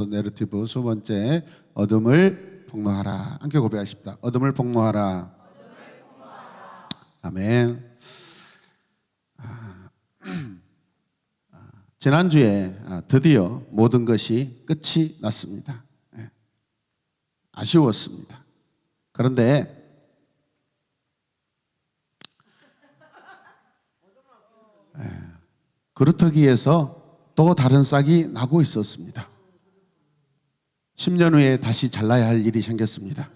내러티브 두 번째, 어둠을 폭로하라. 함께 고백하십시다. 어둠을 폭로하라. 아멘. 지난주에 드디어 모든 것이 끝이 났습니다. 아쉬웠습니다. 그런데 그루터기에서 또 다른 싹이 나고 있었습니다. 10년 후에 다시 잘라야 할 일이 생겼습니다.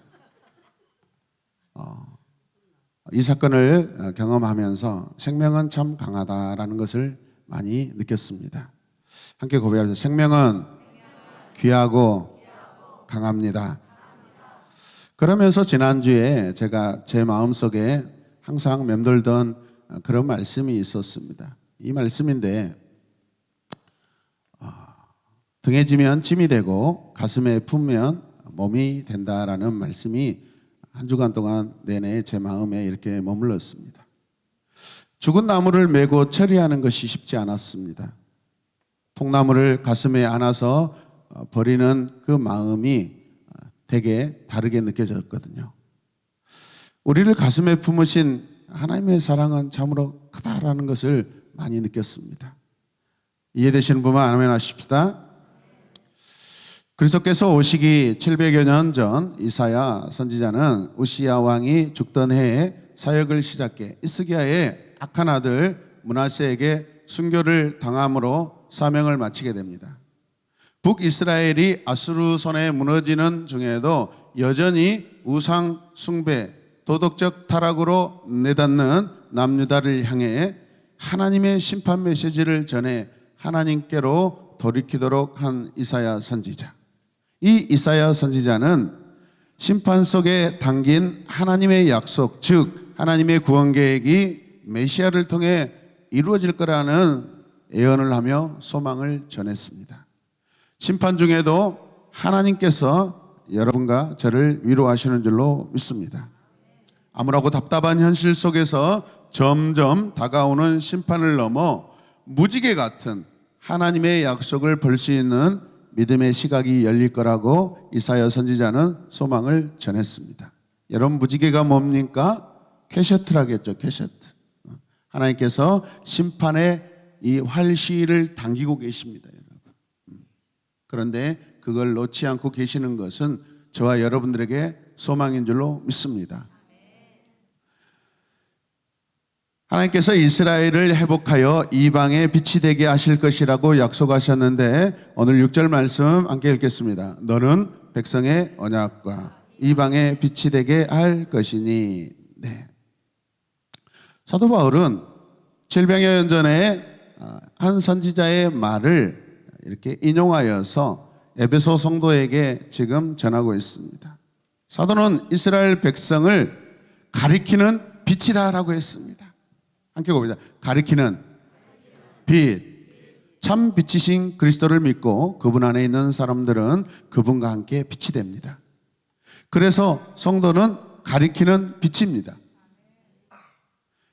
이 사건을 경험하면서 생명은 참 강하다라는 것을 많이 느꼈습니다. 함께 고백하면서 생명은 귀하고 강합니다. 그러면서 지난주에 제가 제 마음속에 항상 맴돌던 그런 말씀이 있었습니다. 이 말씀인데, 등에 지면 짐이 되고 가슴에 품면 몸이 된다라는 말씀이 한 주간 동안 내내 제 마음에 이렇게 머물렀습니다. 죽은 나무를 메고 처리하는 것이 쉽지 않았습니다. 통나무를 가슴에 안아서 버리는 그 마음이 되게 다르게 느껴졌거든요. 우리를 가슴에 품으신 하나님의 사랑은 참으로 크다라는 것을 많이 느꼈습니다. 이해되시는 분만 아멘 하십시다. 그리스도께서 오시기 700여 년 전 이사야 선지자는 우시야 왕이 죽던 해에 사역을 시작해 히스기야의 악한 아들 므낫세에게 순교를 당함으로 사명을 마치게 됩니다. 북이스라엘이 아수르 손에 무너지는 중에도 여전히 우상 숭배, 도덕적 타락으로 내닫는 남유다를 향해 하나님의 심판 메시지를 전해 하나님께로 돌이키도록 한 이사야 선지자. 이 이사야 선지자는 심판 속에 담긴 하나님의 약속, 즉 하나님의 구원 계획이 메시아를 통해 이루어질 거라는 예언을 하며 소망을 전했습니다. 심판 중에도 하나님께서 여러분과 저를 위로하시는 줄로 믿습니다. 암울하고 답답한 현실 속에서 점점 다가오는 심판을 넘어 무지개 같은 하나님의 약속을 볼 수 있는 믿음의 시각이 열릴 거라고 이사야 선지자는 소망을 전했습니다. 여러분, 무지개가 뭡니까? 캐셔트라겠죠. 캐셔트. 하나님께서 심판의 이 활시를 당기고 계십니다, 여러분. 그런데 그걸 놓지 않고 계시는 것은 저와 여러분들에게 소망인 줄로 믿습니다. 하나님께서 이스라엘을 회복하여 이방의 빛이 되게 하실 것이라고 약속하셨는데, 오늘 6절 말씀 함께 읽겠습니다. 너는 백성의 언약과 이방의 빛이 되게 할 것이니. 네. 사도 바울은 700여 년 전에 한 선지자의 말을 이렇게 인용하여서 에베소 성도에게 지금 전하고 있습니다. 사도는 이스라엘 백성을 가리키는 빛이라고 했습니다. 함께 봅니다. 가리키는 빛. 참 빛이신 그리스도를 믿고 그분 안에 있는 사람들은 그분과 함께 빛이 됩니다. 그래서 성도는 가리키는 빛입니다.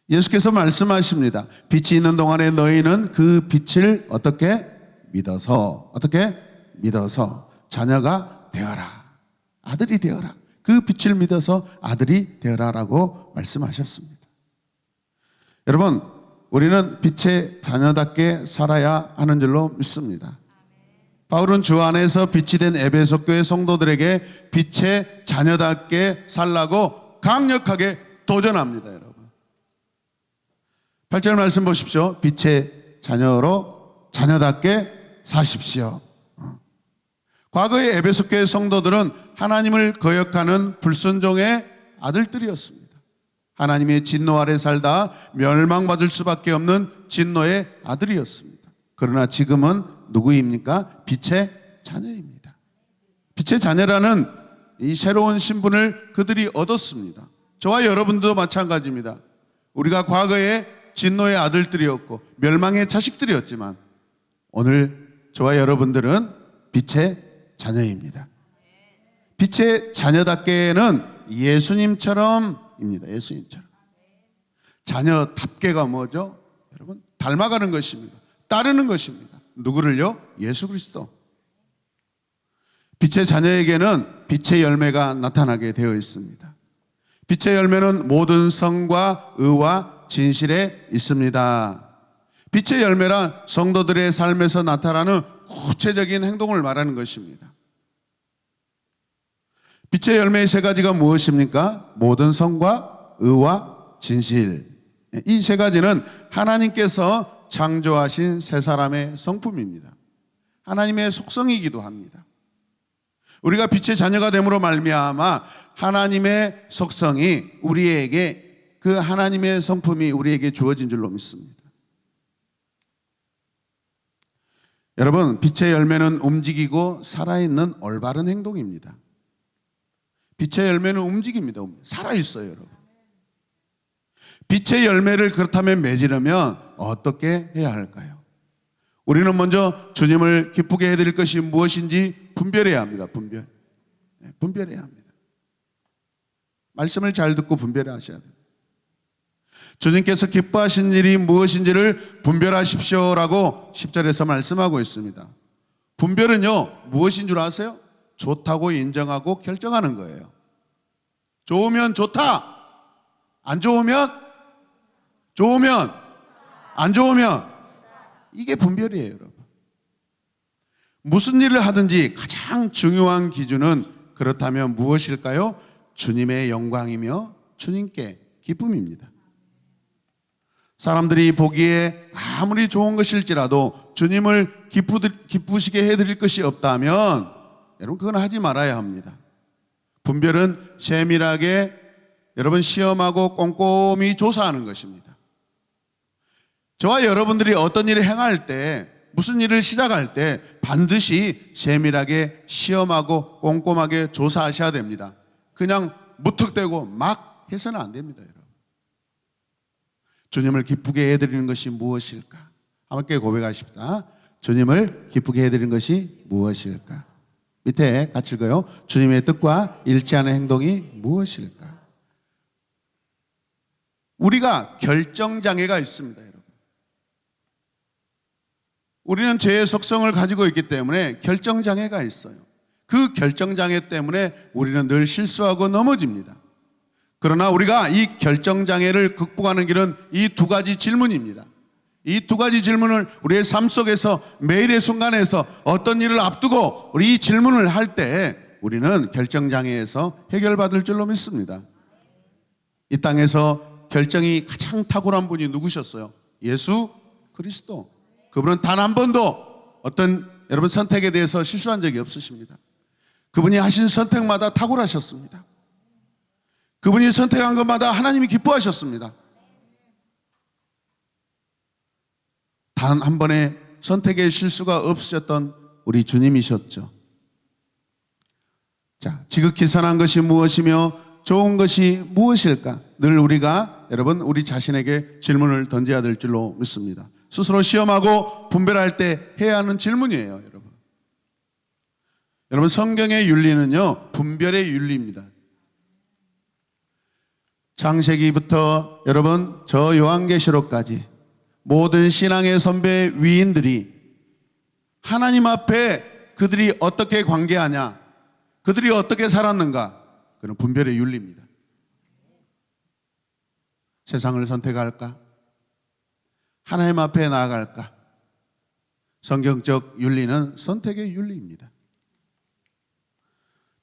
예수께서 말씀하십니다. 빛이 있는 동안에 너희는 그 빛을 어떻게 믿어서 자녀가 되어라. 아들이 되어라. 그 빛을 믿어서 아들이 되어라라고 말씀하셨습니다. 여러분, 우리는 빛의 자녀답게 살아야 하는 줄로 믿습니다. 바울은 주 안에서 빛이 된 에베소 교회 성도들에게 빛의 자녀답게 살라고 강력하게 도전합니다, 여러분. 8절 말씀 보십시오. 빛의 자녀답게 사십시오. 과거의 에베소 교회 성도들은 하나님을 거역하는 불순종의 아들들이었습니다. 하나님의 진노 아래 살다 멸망받을 수밖에 없는 진노의 아들이었습니다. 그러나 지금은 누구입니까? 빛의 자녀입니다. 빛의 자녀라는 이 새로운 신분을 그들이 얻었습니다. 저와 여러분도 마찬가지입니다. 우리가 과거에 진노의 아들들이었고 멸망의 자식들이었지만 오늘 저와 여러분들은 빛의 자녀입니다. 빛의 자녀답게는 예수님처럼입니다. 예수님처럼. 자녀답게가 뭐죠? 여러분, 닮아가는 것입니다. 따르는 것입니다. 누구를요? 예수 그리스도. 빛의 자녀에게는 빛의 열매가 나타나게 되어 있습니다. 빛의 열매는 모든 성과 의와 진실에 있습니다. 빛의 열매란 성도들의 삶에서 나타나는 구체적인 행동을 말하는 것입니다. 빛의 열매의 세 가지가 무엇입니까? 모든 성과 의와 진실. 이 세 가지는 하나님께서 창조하신 세 사람의 성품입니다. 하나님의 속성이기도 합니다. 우리가 빛의 자녀가 됨으로 말미암아 하나님의 속성이 우리에게, 그 하나님의 성품이 우리에게 주어진 줄로 믿습니다. 여러분, 빛의 열매는 움직이고 살아있는 올바른 행동입니다. 빛의 열매는 움직입니다. 살아있어요, 여러분. 빛의 열매를 그렇다면 맺으려면 어떻게 해야 할까요? 우리는 먼저 주님을 기쁘게 해드릴 것이 무엇인지 분별해야 합니다. 분별해야 합니다. 말씀을 잘 듣고 분별하셔야 됩니다. 주님께서 기뻐하신 일이 무엇인지를 분별하십시오라고 10절에서 말씀하고 있습니다. 분별은요, 무엇인 줄 아세요? 좋다고 인정하고 결정하는 거예요. 좋으면 좋다, 안 좋으면 안 좋으면, 이게 분별이에요, 여러분. 무슨 일을 하든지 가장 중요한 기준은 그렇다면 무엇일까요? 주님의 영광이며 주님께 기쁨입니다. 사람들이 보기에 아무리 좋은 것일지라도 주님을 기쁘시게 해드릴 것이 없다면 여러분, 그건 하지 말아야 합니다. 분별은 세밀하게 여러분 시험하고 꼼꼼히 조사하는 것입니다. 저와 여러분들이 어떤 일을 행할 때, 무슨 일을 시작할 때 반드시 세밀하게 시험하고 꼼꼼하게 조사하셔야 됩니다. 그냥 무턱대고 막 해서는 안 됩니다, 여러분. 주님을 기쁘게 해드리는 것이 무엇일까? 함께 고백하십시다. 주님을 기쁘게 해드리는 것이 무엇일까? 밑에 같이 읽어요. 주님의 뜻과 일치하는 행동이 무엇일까? 우리가 결정장애가 있습니다, 여러분. 우리는 죄의 속성을 가지고 있기 때문에 결정장애가 있어요. 그 결정장애 때문에 우리는 늘 실수하고 넘어집니다. 그러나 우리가 이 결정장애를 극복하는 길은 이 두 가지 질문입니다. 이 두 가지 질문을 우리의 삶 속에서 매일의 순간에서 어떤 일을 앞두고 우리 이 질문을 할 때 우리는 결정장애에서 해결받을 줄로 믿습니다. 이 땅에서 결정이 가장 탁월한 분이 누구셨어요? 예수 그리스도. 그분은 단 한 번도 어떤 여러분 선택에 대해서 실수한 적이 없으십니다. 그분이 하신 선택마다 탁월하셨습니다. 그분이 선택한 것마다 하나님이 기뻐하셨습니다. 단 한 번의 선택의 실수가 없으셨던 우리 주님이셨죠. 자, 지극히 선한 것이 무엇이며 좋은 것이 무엇일까? 늘 우리가 여러분 우리 자신에게 질문을 던져야 될 줄로 믿습니다. 스스로 시험하고 분별할 때 해야 하는 질문이에요, 여러분. 여러분, 성경의 윤리는요, 분별의 윤리입니다. 창세기부터 여러분 저 요한계시록까지 모든 신앙의 선배 위인들이 하나님 앞에 그들이 어떻게 관계하냐, 그들이 어떻게 살았는가, 그는 분별의 윤리입니다. 세상을 선택할까? 하나님 앞에 나아갈까? 성경적 윤리는 선택의 윤리입니다.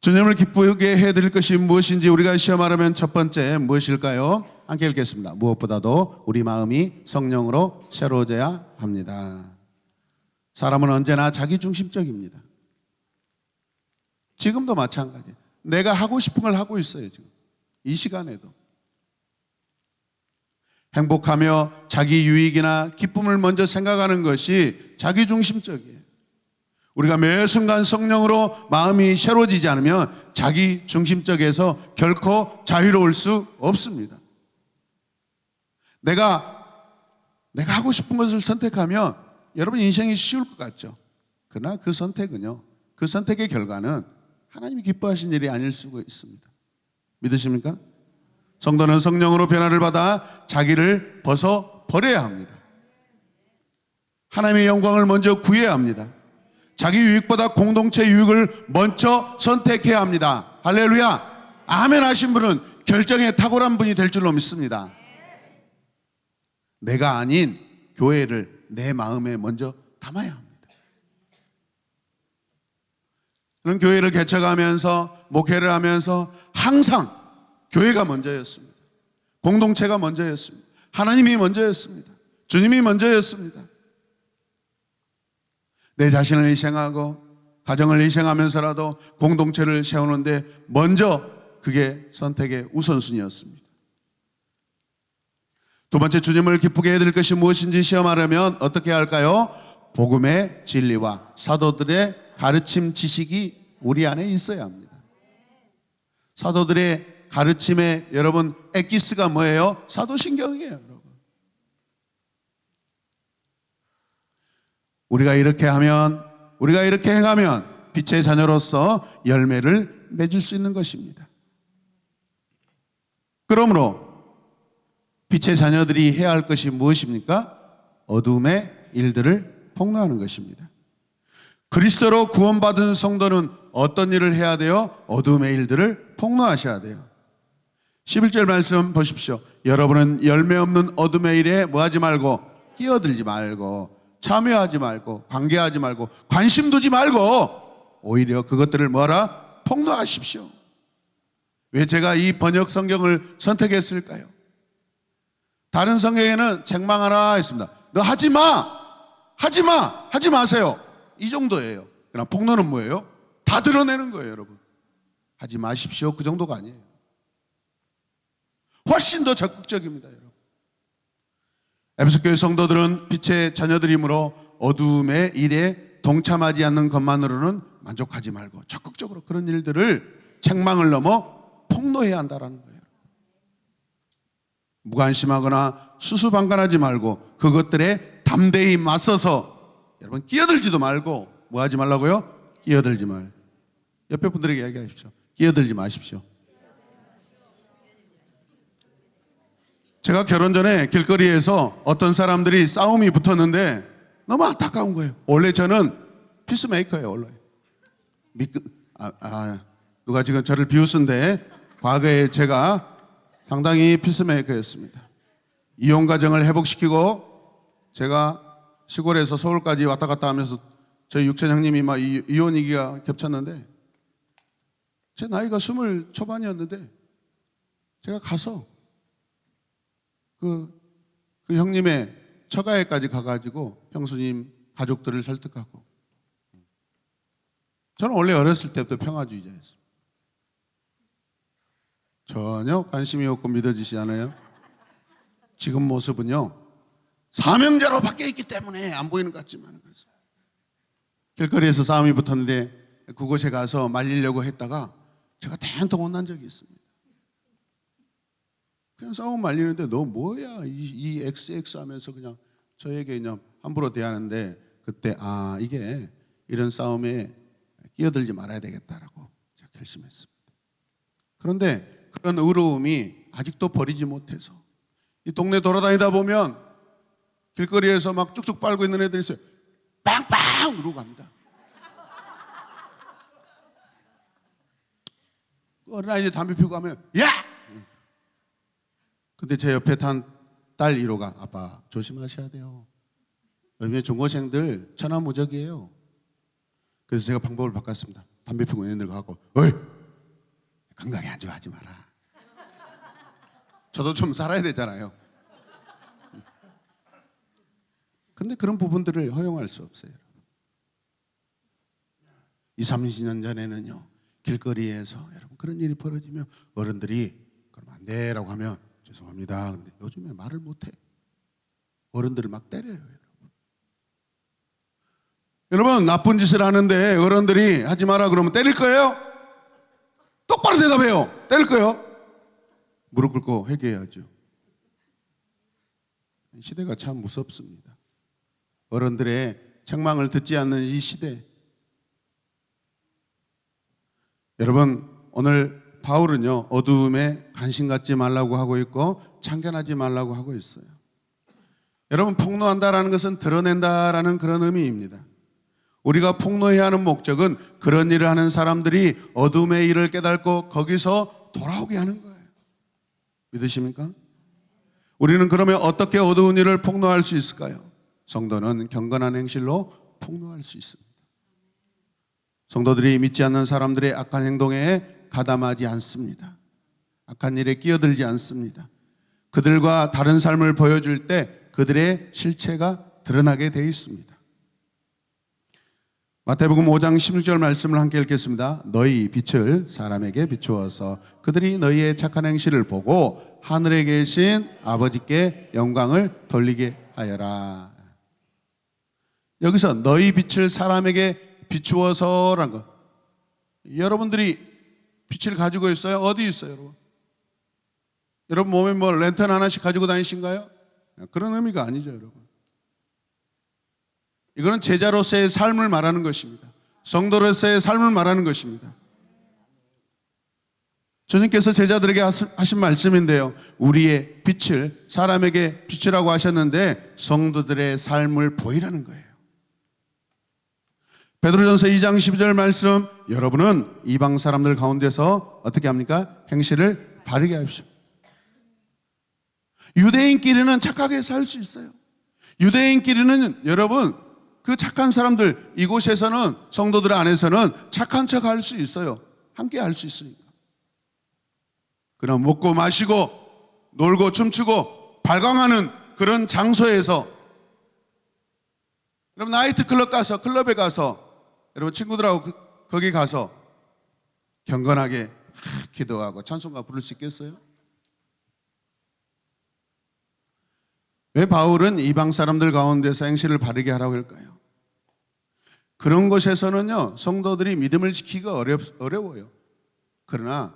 주님을 기쁘게 해드릴 것이 무엇인지 우리가 시험하려면 첫 번째 무엇일까요? 함께 읽겠습니다. 무엇보다도 우리 마음이 성령으로 새로워져야 합니다. 사람은 언제나 자기중심적입니다. 지금도 마찬가지예요. 내가 하고 싶은 걸 하고 있어요, 지금. 이 시간에도. 행복하며 자기 유익이나 기쁨을 먼저 생각하는 것이 자기중심적이에요. 우리가 매 순간 성령으로 마음이 새로워지지 않으면 자기중심적에서 결코 자유로울 수 없습니다. 내가 하고 싶은 것을 선택하면 여러분 인생이 쉬울 것 같죠. 그러나 그 선택은요, 그 선택의 결과는 하나님이 기뻐하신 일이 아닐 수가 있습니다. 믿으십니까? 성도는 성령으로 변화를 받아 자기를 벗어 버려야 합니다. 하나님의 영광을 먼저 구해야 합니다. 자기 유익보다 공동체 유익을 먼저 선택해야 합니다. 할렐루야. 아멘 하신 분은 결정에 탁월한 분이 될 줄로 믿습니다. 내가 아닌 교회를 내 마음에 먼저 담아야 합니다. 그런 교회를 개척하면서 목회를 하면서 항상 교회가 먼저였습니다. 공동체가 먼저였습니다. 하나님이 먼저였습니다. 주님이 먼저였습니다. 내 자신을 희생하고 가정을 희생하면서라도 공동체를 세우는데 먼저 그게 선택의 우선순위였습니다. 두 번째, 주님을 기쁘게 해드릴 것이 무엇인지 시험하려면 어떻게 할까요? 복음의 진리와 사도들의 가르침 지식이 우리 안에 있어야 합니다. 사도들의 가르침에 여러분 엑기스가 뭐예요? 사도신경이에요, 여러분. 우리가 이렇게 하면, 우리가 이렇게 행하면 빛의 자녀로서 열매를 맺을 수 있는 것입니다. 그러므로 빛의 자녀들이 해야 할 것이 무엇입니까? 어둠의 일들을 폭로하는 것입니다. 그리스도로 구원받은 성도는 어떤 일을 해야 돼요? 어둠의 일들을 폭로하셔야 돼요. 11절 말씀 보십시오. 여러분은 열매 없는 어둠의 일에 뭐하지 말고, 끼어들지 말고, 참여하지 말고, 관계하지 말고, 관심 두지 말고, 오히려 그것들을 뭐하라? 폭로하십시오. 왜 제가 이 번역 성경을 선택했을까요? 다른 성경에는 책망하라 했습니다. 너 하지 마! 하지 마! 하지 마세요. 이 정도예요. 그러나 폭로는 뭐예요? 다 드러내는 거예요, 여러분. 하지 마십시오. 그 정도가 아니에요. 훨씬 더 적극적입니다, 여러분. 에베소 교회 성도들은 빛의 자녀들이므로 어둠의 일에 동참하지 않는 것만으로는 만족하지 말고 적극적으로 그런 일들을 책망을 넘어 폭로해야 한다는 거예요. 무관심하거나 수수방관하지 말고 그것들에 담대히 맞서서 여러분 끼어들지도 말고 뭐 하지 말라고요? 끼어들지 말. 옆에 분들에게 이야기하십시오. 끼어들지 마십시오. 제가 결혼 전에 길거리에서 어떤 사람들이 싸움이 붙었는데 너무 안타까운 거예요. 원래 저는 피스메이커예요, 원래. 누가 지금 저를 비웃은데 과거에 제가 상당히 피스메이커였습니다. 이혼 가정을 회복시키고 제가 시골에서 서울까지 왔다 갔다 하면서 저희 육천 형님이 막 이혼 위기가 겹쳤는데 제 나이가 20 초반이었는데 제가 가서 그 형님의 처가에까지 가가지고 형수님 가족들을 설득하고. 저는 원래 어렸을 때부터 평화주의자였습니다. 전혀 관심이 없고 믿어지지 않아요. 지금 모습은요 사명자로 바뀌어 있기 때문에 안 보이는 것 같지만 그래서 길거리에서 싸움이 붙었는데 그곳에 가서 말리려고 했다가 제가 대한통 혼난 적이 있습니다. 그냥 싸움 말리는데 너 뭐야 이 XX 하면서 그냥 저에게 그냥 함부로 대하는데 그때 이게 이런 싸움에 끼어들지 말아야 되겠다라고 제가 결심했습니다. 그런데 그런 의로움이 아직도 버리지 못해서 이 동네 돌아다니다 보면 길거리에서 막 쭉쭉 빨고 있는 애들이 있어요. 빵빵 누르고 갑니다. 어린아이들이 담배 피우고 가면 야! 근데 제 옆에 탄 딸 1호가 아빠 조심하셔야 돼요. 요즘에 중고생들 천하무적이에요. 그래서 제가 방법을 바꿨습니다. 담배 피우고 있는 애들 가고 어이 건강에 안 좋아하지 마라. 저도 좀 살아야 되잖아요. 그런데 그런 부분들을 허용할 수 없어요. 20, 30년 전에는요 길거리에서 여러분 그런 일이 벌어지면 어른들이 그러면 안 돼라고 하면 죄송합니다. 근데 요즘에 말을 못해. 어른들을 막 때려요. 여러분 나쁜 짓을 하는데 어른들이 하지 마라 그러면 때릴 거예요? 똑바로 대답해요. 때릴 거예요? 무릎 꿇고 회개해야죠. 시대가 참 무섭습니다. 어른들의 책망을 듣지 않는 이 시대. 여러분 오늘 바울은요 어두움에 관심 갖지 말라고 하고 있고 참견하지 말라고 하고 있어요. 여러분 폭로한다라는 것은 드러낸다라는 그런 의미입니다. 우리가 폭로해야 하는 목적은 그런 일을 하는 사람들이 어둠의 일을 깨닫고 거기서 돌아오게 하는 거예요. 믿으십니까? 우리는 그러면 어떻게 어두운 일을 폭로할 수 있을까요? 성도는 경건한 행실로 폭로할 수 있습니다. 성도들이 믿지 않는 사람들의 악한 행동에 가담하지 않습니다. 악한 일에 끼어들지 않습니다. 그들과 다른 삶을 보여줄 때 그들의 실체가 드러나게 되어 있습니다. 마태복음 5장 16절 말씀을 함께 읽겠습니다. 너희 빛을 사람에게 비추어서 그들이 너희의 착한 행실을 보고 하늘에 계신 아버지께 영광을 돌리게 하여라. 여기서 너희 빛을 사람에게 비추어서라는 것. 여러분들이 빛을 가지고 있어요? 어디 있어요, 여러분? 여러분 몸에 뭐 랜턴 하나씩 가지고 다니신가요? 그런 의미가 아니죠, 여러분. 이거는 제자로서의 삶을 말하는 것입니다. 성도로서의 삶을 말하는 것입니다. 주님께서 제자들에게 하신 말씀인데요, 우리의 빛을 사람에게 비추라고 하셨는데 성도들의 삶을 보이라는 거예요. 베드로전서 2장 12절 말씀, 여러분은 이방 사람들 가운데서 어떻게 합니까? 행실을 바르게 하십시오. 유대인끼리는 착하게 살 수 있어요. 유대인끼리는 여러분 그 착한 사람들, 이곳에서는 성도들 안에서는 착한 척 할 수 있어요. 함께 할 수 있으니까. 그러나 먹고 마시고 놀고 춤추고 발광하는 그런 장소에서, 여러분 나이트 클럽 가서, 클럽에 가서 여러분 친구들하고 거기 가서 경건하게 기도하고 찬송가 부를 수 있겠어요? 왜 바울은 이방 사람들 가운데서 행실을 바르게 하라고 할까요? 그런 곳에서는요, 성도들이 믿음을 지키기가 어려워요. 그러나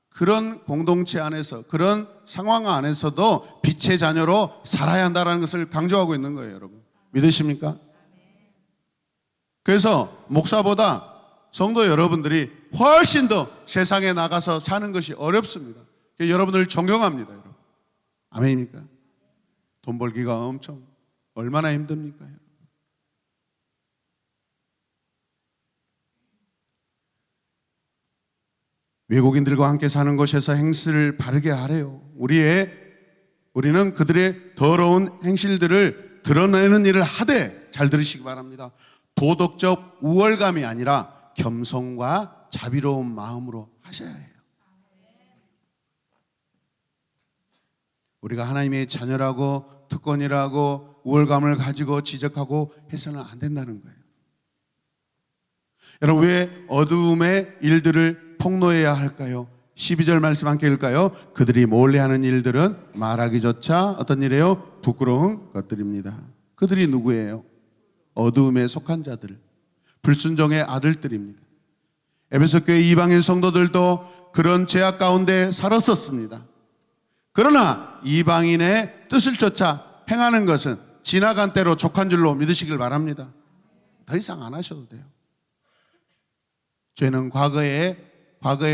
그런 공동체 안에서, 그런 상황 안에서도 빛의 자녀로 살아야 한다는 것을 강조하고 있는 거예요, 여러분. 믿으십니까? 그래서 목사보다 성도 여러분들이 훨씬 더 세상에 나가서 사는 것이 어렵습니다. 여러분을 존경합니다, 여러분. 아멘입니까? 돈 벌기가 엄청 얼마나 힘듭니까? 외국인들과 함께 사는 곳에서 행실을 바르게 하래요. 우리는 그들의 더러운 행실들을 드러내는 일을 하되, 잘 들으시기 바랍니다. 도덕적 우월감이 아니라 겸손과 자비로운 마음으로 하셔야 해요. 우리가 하나님의 자녀라고 특권이라고 우월감을 가지고 지적하고 해서는 안 된다는 거예요. 여러분, 왜 어두움의 일들을 폭로해야 할까요? 12절 말씀 함께 읽을까요? 그들이 몰래 하는 일들은 말하기조차 어떤 일이에요? 부끄러운 것들입니다. 그들이 누구예요? 어두움에 속한 자들, 불순종의 아들들입니다. 에베소 교회 이방인 성도들도 그런 죄악 가운데 살았었습니다. 그러나 이방인의 뜻을 쫓아 행하는 것은 지나간 때로 족한 줄로 믿으시길 바랍니다. 더 이상 안 하셔도 돼요. 죄는 과거에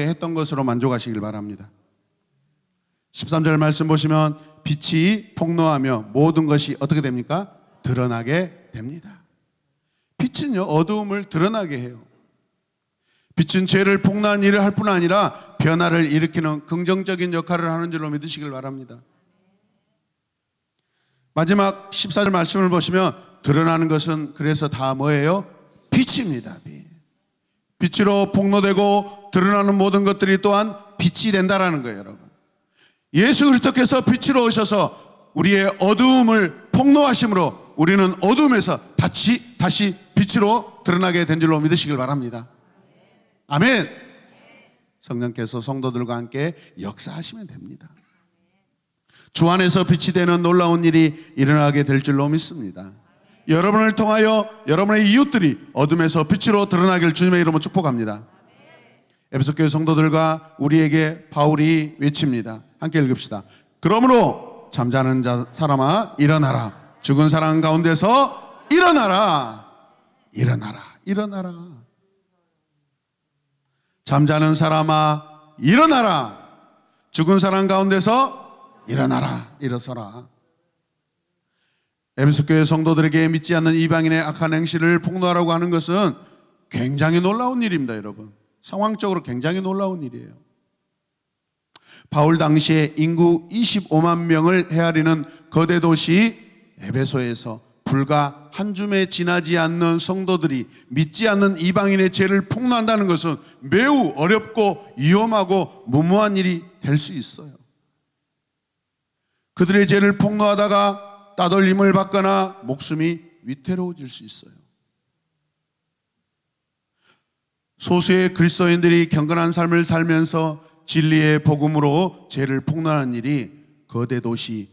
했던 것으로 만족하시길 바랍니다. 13절 말씀 보시면 빛이 폭로하며 모든 것이 어떻게 됩니까? 드러나게 됩니다. 빛은요, 어두움을 드러나게 해요. 빛은 죄를 폭로한 일을 할 뿐 아니라 변화를 일으키는 긍정적인 역할을 하는 줄로 믿으시길 바랍니다. 마지막 14절 말씀을 보시면 드러나는 것은 그래서 다 뭐예요? 빛입니다. 빛으로 폭로되고 드러나는 모든 것들이 또한 빛이 된다라는 거예요, 여러분. 예수 그리스도께서 빛으로 오셔서 우리의 어두움을 폭로하심으로 우리는 어두움에서 다시 빛으로 드러나게 된 줄로 믿으시길 바랍니다. 아멘. 성령께서 성도들과 함께 역사하시면 됩니다. 주 안에서 빛이 되는 놀라운 일이 일어나게 될 줄로 믿습니다. 여러분을 통하여 여러분의 이웃들이 어둠에서 빛으로 드러나길 주님의 이름으로 축복합니다. 에베소 교회 성도들과 우리에게 바울이 외칩니다. 함께 읽읍시다. 그러므로 잠자는 사람아 일어나라. 죽은 사람 가운데서 일어나라. 일어나라. 잠자는 사람아 일어나라. 죽은 사람 가운데서 일어나라. 일어서라. 에베소 교회 성도들에게 믿지 않는 이방인의 악한 행실을 폭로하라고 하는 것은 굉장히 놀라운 일입니다, 여러분. 상황적으로 굉장히 놀라운 일이에요. 바울 당시에 인구 25만 명을 헤아리는 거대 도시 에베소에서 불과 한 줌에 지나지 않는 성도들이 믿지 않는 이방인의 죄를 폭로한다는 것은 매우 어렵고 위험하고 무모한 일이 될 수 있어요. 그들의 죄를 폭로하다가 따돌림을 받거나 목숨이 위태로워질 수 있어요. 소수의 그리스도인들이 경건한 삶을 살면서 진리의 복음으로 죄를 폭로하는 일이 거대 도시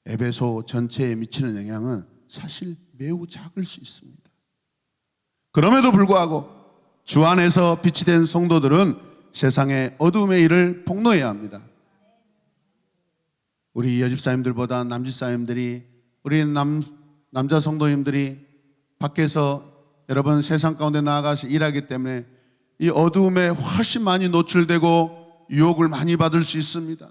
에베소 전체에 미치는 영향은 사실 매우 작을 수 있습니다. 그럼에도 불구하고 주 안에서 빛이 된 성도들은 세상의 어둠의 일을 폭로해야 합니다. 우리 여집사님들보다 남집사님들이, 우리 남자 성도님들이 밖에서 여러분 세상 가운데 나아가서 일하기 때문에 이 어두움에 훨씬 많이 노출되고 유혹을 많이 받을 수 있습니다.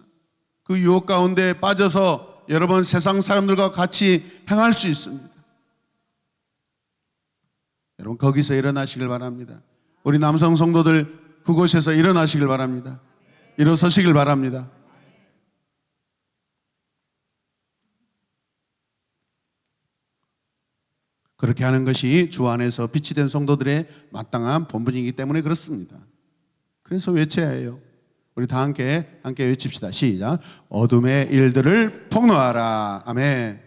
그 유혹 가운데 빠져서 여러분 세상 사람들과 같이 행할 수 있습니다. 여러분 거기서 일어나시길 바랍니다. 우리 남성 성도들 그곳에서 일어나시길 바랍니다. 일어서시길 바랍니다. 그렇게 하는 것이 주 안에서 빛이 된 성도들의 마땅한 본분이기 때문에 그렇습니다. 그래서 외쳐야 해요. 우리 다 함께 외칩시다. 시작. 어둠의 일들을 폭로하라. 아멘.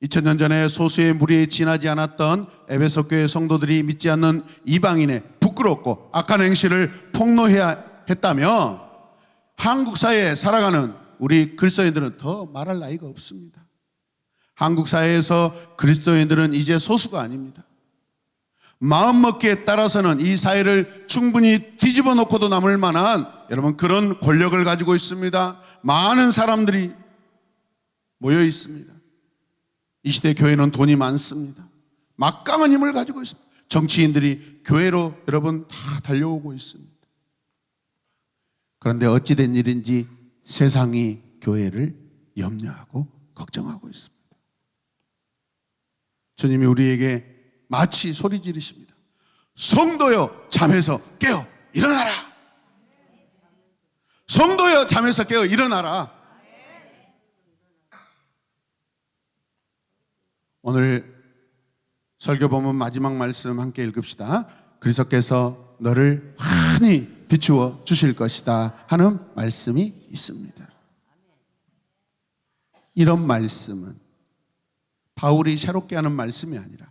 2000년 전에 소수의 무리에 지나지 않았던 에베소 교회 성도들이 믿지 않는 이방인의 부끄럽고 악한 행실을 폭로해야 했다면 한국 사회에 살아가는 우리 그리스도인들은 더 말할 나위가 없습니다. 한국 사회에서 그리스도인들은 이제 소수가 아닙니다. 마음먹기에 따라서는 이 사회를 충분히 뒤집어 놓고도 남을 만한 여러분 그런 권력을 가지고 있습니다. 많은 사람들이 모여 있습니다. 이 시대 교회는 돈이 많습니다. 막강한 힘을 가지고 있습니다. 정치인들이 교회로 여러분 다 달려오고 있습니다. 그런데 어찌된 일인지 세상이 교회를 염려하고 걱정하고 있습니다. 주님이 우리에게 마치 소리 지르십니다. 성도여 잠에서 깨어 일어나라. 성도여 잠에서 깨어 일어나라. 오늘 설교 본문 마지막 말씀 함께 읽읍시다. 그리스도께서 너를 환히 비추어 주실 것이다 하는 말씀이 있습니다. 이런 말씀은 바울이 새롭게 하는 말씀이 아니라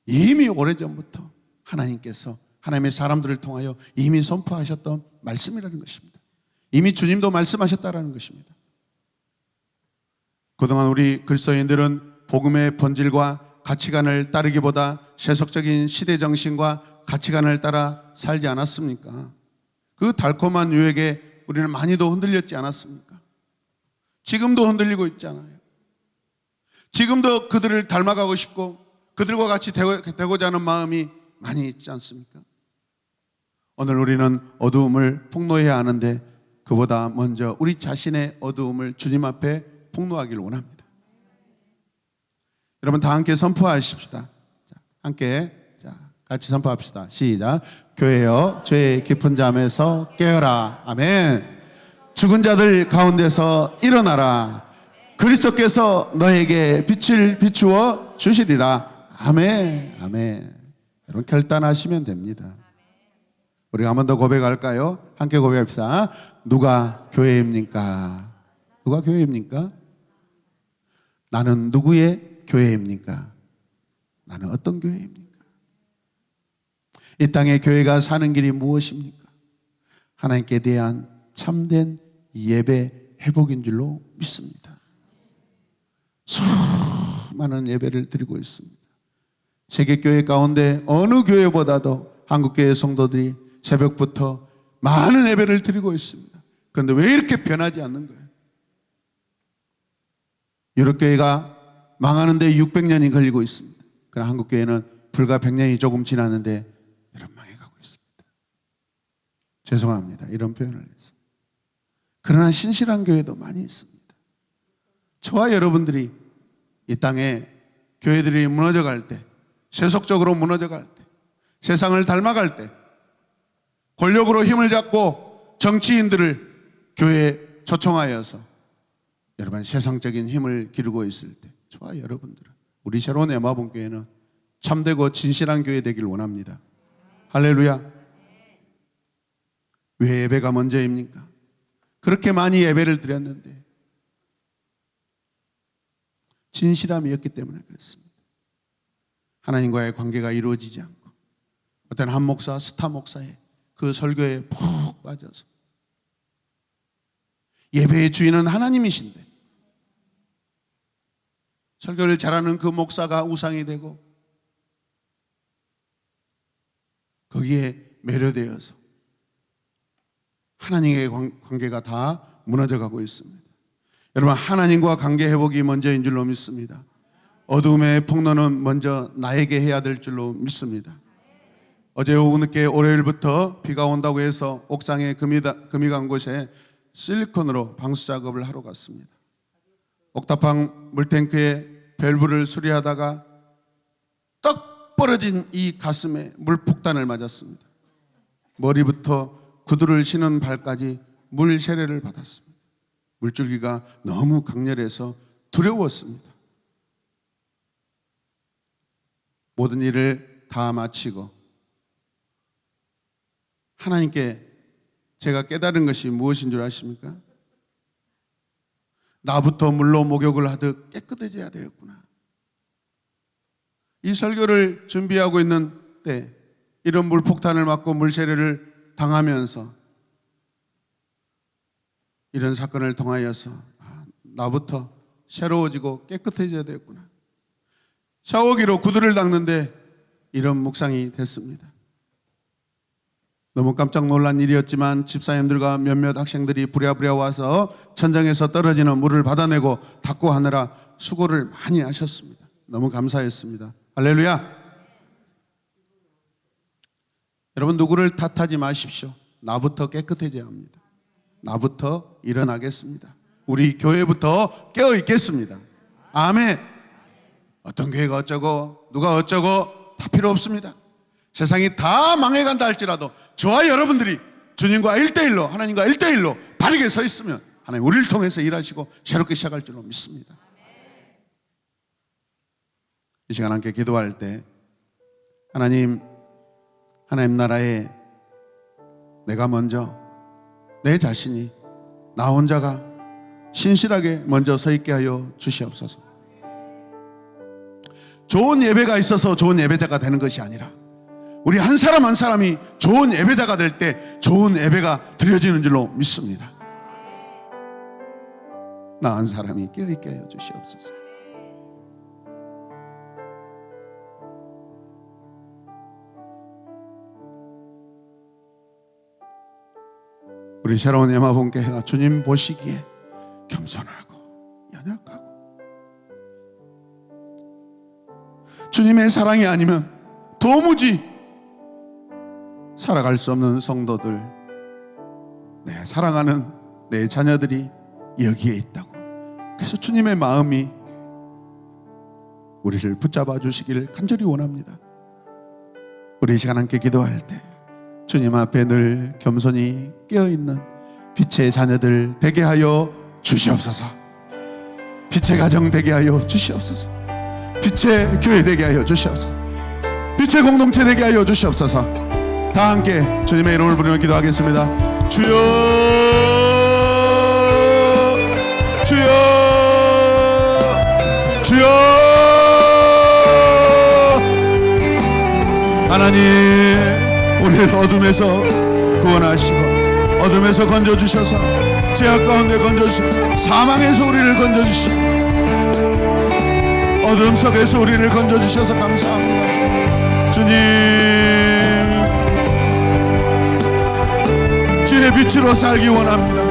이미 오래전부터 하나님께서 하나님의 사람들을 통하여 이미 선포하셨던 말씀이라는 것입니다. 이미 주님도 말씀하셨다라는 것입니다. 그동안 우리 그리스도인들은 복음의 본질과 가치관을 따르기보다 세속적인 시대 정신과 가치관을 따라 살지 않았습니까? 그 달콤한 유혹에 우리는 많이도 흔들렸지 않았습니까? 지금도 흔들리고 있잖아요. 지금도 그들을 닮아가고 싶고 그들과 같이 되고자 하는 마음이 많이 있지 않습니까? 오늘 우리는 어두움을 폭로해야 하는데 그보다 먼저 우리 자신의 어두움을 주님 앞에 폭로하기를 원합니다. 여러분 다 함께 선포하십시다. 함께 같이 선포합시다. 시작. 교회여 죄의 깊은 잠에서 깨어라. 아멘. 죽은 자들 가운데서 일어나라. 그리스도께서 너에게 빛을 비추어 주시리라. 아멘. 아멘. 여러분 결단하시면 됩니다. 우리가 한 번 더 고백할까요? 함께 고백합시다. 누가 교회입니까? 누가 교회입니까? 나는 누구의 교회입니까? 나는 어떤 교회입니까? 이 땅의 교회가 사는 길이 무엇입니까? 하나님께 대한 참된 예배 회복인 줄로 믿습니다. 수많은 예배를 드리고 있습니다. 세계교회 가운데 어느 교회보다도 한국교회 성도들이 새벽부터 많은 예배를 드리고 있습니다. 그런데 왜 이렇게 변하지 않는 거예요? 유럽교회가 망하는데 600년이 걸리고 있습니다. 그러나 한국교회는 불과 100년이 조금 지났는데 여러분 망해가고 있습니다. 죄송합니다. 이런 표현을 해서. 그러나 신실한 교회도 많이 있습니다. 저와 여러분들이 이 땅에 교회들이 무너져갈 때, 세속적으로 무너져갈 때, 세상을 닮아갈 때, 권력으로 힘을 잡고 정치인들을 교회에 초청하여서 여러분 세상적인 힘을 기르고 있을 때, 저와 여러분들은, 우리 새로운 에마본교회는 참되고 진실한 교회 되길 원합니다. 할렐루야. 왜 예배가 먼저입니까? 그렇게 많이 예배를 드렸는데 진실함이었기 때문에 그렇습니다. 하나님과의 관계가 이루어지지 않고 어떤 한 목사, 스타 목사의 그 설교에 푹 빠져서 예배의 주인은 하나님이신데 설교를 잘하는 그 목사가 우상이 되고 거기에 매료되어서 하나님의 관계가 다 무너져가고 있습니다. 여러분, 하나님과 관계 회복이 먼저인 줄로 믿습니다. 어둠의 폭로는 먼저 나에게 해야 될 줄로 믿습니다. 어제 오후 늦게 월요일부터 비가 온다고 해서 옥상에 금이 간 곳에 실리콘으로 방수 작업을 하러 갔습니다. 옥탑방 물탱크에 밸브를 수리하다가 떡 벌어진 이 가슴에 물폭탄을 맞았습니다. 머리부터 구두를 신은 발까지 물 세례를 받았습니다. 물줄기가 너무 강렬해서 두려웠습니다. 모든 일을 다 마치고 하나님께 제가 깨달은 것이 무엇인 줄 아십니까? 나부터 물로 목욕을 하듯 깨끗해져야 되겠구나. 이 설교를 준비하고 있는 때 이런 물폭탄을 맞고 물세례를 당하면서 이런 사건을 통하여서 나부터 새로워지고 깨끗해져야 되겠구나. 샤워기로 구두를 닦는데 이런 묵상이 됐습니다. 너무 깜짝 놀란 일이었지만 집사님들과 몇몇 학생들이 부랴부랴 와서 천장에서 떨어지는 물을 받아내고 닦고 하느라 수고를 많이 하셨습니다. 너무 감사했습니다. 할렐루야. 여러분, 누구를 탓하지 마십시오. 나부터 깨끗해져야 합니다. 나부터 일어나겠습니다. 우리 교회부터 깨어 있겠습니다. 아멘. 어떤 교회가 어쩌고 누가 어쩌고 다 필요 없습니다. 세상이 다 망해간다 할지라도 저와 여러분들이 주님과 1대1로, 하나님과 1대1로 바르게 서 있으면 하나님 우리를 통해서 일하시고 새롭게 시작할 줄로 믿습니다. 이 시간 함께 기도할 때 하나님 나라에 내가 먼저 내 자신이 나 혼자가 신실하게 먼저 서 있게 하여 주시옵소서. 좋은 예배가 있어서 좋은 예배자가 되는 것이 아니라 우리 한 사람 한 사람이 좋은 예배자가 될 때 좋은 예배가 드려지는 줄로 믿습니다. 나 한 사람이 깨어있게 하여 주시옵소서. 우리 새로운 에마본교회가 주님 보시기에 겸손하고 연약하고 주님의 사랑이 아니면 도무지 살아갈 수 없는 성도들, 내 사랑하는 내 자녀들이 여기에 있다고. 그래서 주님의 마음이 우리를 붙잡아 주시기를 간절히 원합니다. 우리 이 시간 함께 기도할 때 주님 앞에 늘 겸손히 깨어있는 빛의 자녀들 되게 하여 주시옵소서. 빛의 가정 되게 하여 주시옵소서. 빛의 교회 되게 하여 주시옵소서. 빛의 공동체 되게 하여 주시옵소서. 다 함께 주님의 이름을 부르며 기도하겠습니다. 주여, 주여, 주여. 하나님, 우리를 어둠에서 구원하시고 어둠에서 건져주셔서 죄악 가운데 건져주시고 사망에서 우리를 건져주시고 어둠 속에서 우리를 건져주셔서 감사합니다. 주님, 주의 빛으로 살기 원합니다.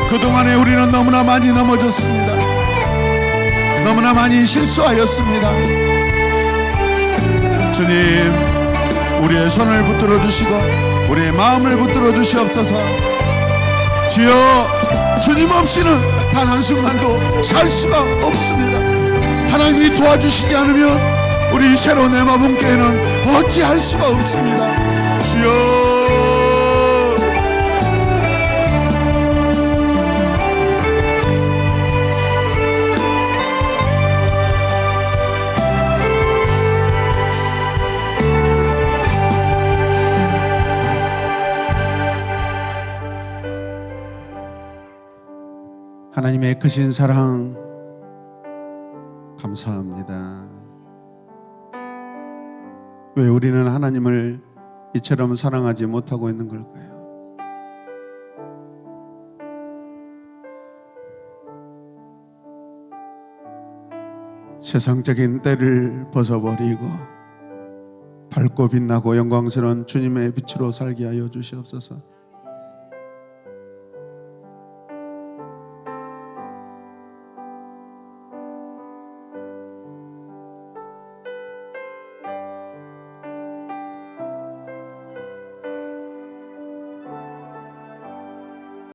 그동안에 우리는 너무나 많이 넘어졌습니다. 너무나 많이 실수하였습니다. 주님, 우리의 손을 붙들어 주시고 우리의 마음을 붙들어 주시옵소서. 주여, 주님 없이는 단 한순간도 살 수가 없습니다. 하나님이 도와주시지 않으면 우리 새로운 에마분교회는 어찌할 수가 없습니다. 주여, 하나님의 크신 사랑 감사합니다. 왜 우리는 하나님을 이처럼 사랑하지 못하고 있는 걸까요? 세상적인 때를 벗어버리고 밝고 빛나고 영광스러운 주님의 빛으로 살게 하여 주시옵소서.